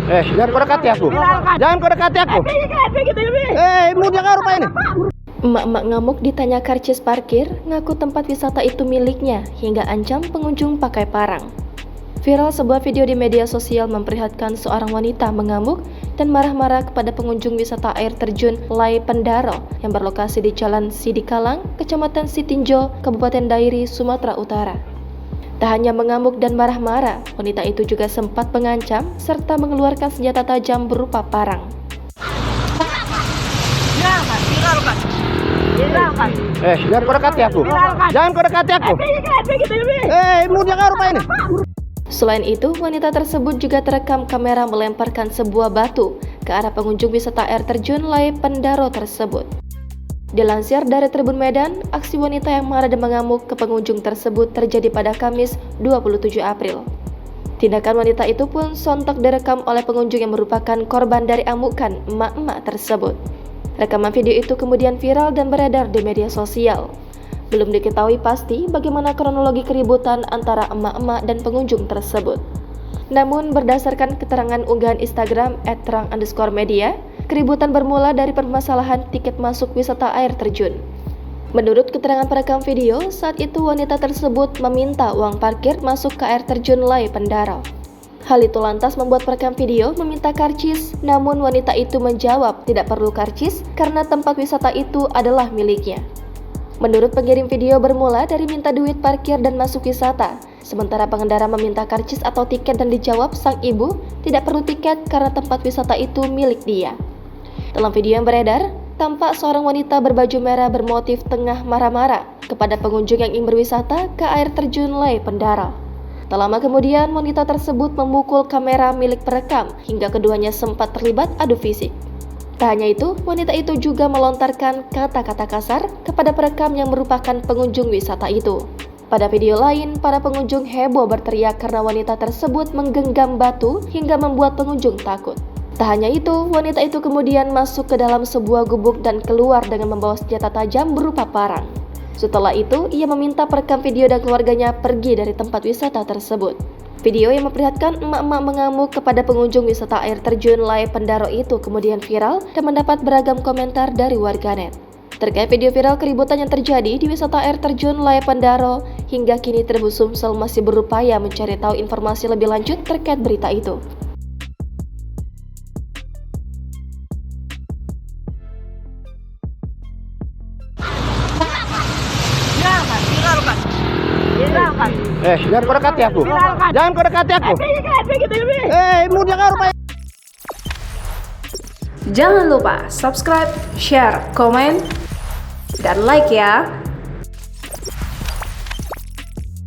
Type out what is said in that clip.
Jangan kau dekati aku. Jangan kau dekati aku. Mau dia ngaruh ini. Emak-emak ngamuk ditanya karcis parkir, ngaku tempat wisata itu miliknya, hingga ancam pengunjung pakai parang. Viral sebuah video di media sosial memperlihatkan seorang wanita mengamuk dan marah-marah kepada pengunjung wisata air terjun Lai Pendaro yang berlokasi di Jalan Sidikalang, Kecamatan Sitinjo, Kabupaten Dairi, Sumatera Utara. Tak hanya mengamuk dan marah-marah, wanita itu juga sempat mengancam serta mengeluarkan senjata tajam berupa parang. Jangan kau dekati aku. Jangan kau dekati aku. Mau dia ngaruh ini. Selain itu, wanita tersebut juga terekam kamera melemparkan sebuah batu ke arah pengunjung wisata air terjun Lai Pendaro tersebut. Dilansir dari Tribun Medan, aksi wanita yang marah dan mengamuk ke pengunjung tersebut terjadi pada Kamis 27 April. Tindakan wanita itu pun sontak direkam oleh pengunjung yang merupakan korban dari amukan emak-emak tersebut. Rekaman video itu kemudian viral dan beredar di media sosial. Belum diketahui pasti bagaimana kronologi keributan antara emak-emak dan pengunjung tersebut. Namun berdasarkan keterangan unggahan Instagram @terang_media, keributan bermula dari permasalahan tiket masuk wisata air terjun. Menurut keterangan perekam video, saat itu wanita tersebut meminta uang parkir masuk ke air terjun Lai Pendaro. Hal itu lantas membuat perekam video meminta karcis, namun wanita itu menjawab tidak perlu karcis karena tempat wisata itu adalah miliknya. Menurut pengirim video bermula dari minta duit parkir dan masuk wisata, sementara pengendara meminta karcis atau tiket dan dijawab sang ibu tidak perlu tiket karena tempat wisata itu milik dia. Dalam video yang beredar, tampak seorang wanita berbaju merah bermotif tengah marah-marah kepada pengunjung yang ingin berwisata ke air terjun Lai Pendaro. Tak lama kemudian, wanita tersebut memukul kamera milik perekam hingga keduanya sempat terlibat adu fisik. Tak hanya itu, wanita itu juga melontarkan kata-kata kasar kepada perekam yang merupakan pengunjung wisata itu. Pada video lain, para pengunjung heboh berteriak karena wanita tersebut menggenggam batu hingga membuat pengunjung takut. Tak hanya itu, wanita itu kemudian masuk ke dalam sebuah gubuk dan keluar dengan membawa senjata tajam berupa parang. Setelah itu, ia meminta perekam video dan keluarganya pergi dari tempat wisata tersebut. Video yang memperlihatkan emak-emak mengamuk kepada pengunjung wisata air terjun Lai Pendaro itu kemudian viral dan mendapat beragam komentar dari warganet. Terkait video viral keributan yang terjadi di wisata air terjun Lai Pendaro, hingga kini Tribun Sumsel masih berupaya mencari tahu informasi lebih lanjut terkait berita itu. Jangan kau dekati aku. Jangan kau dekati aku. Mau dia ngaruh ini. Jangan lupa subscribe, share, komen, dan like ya.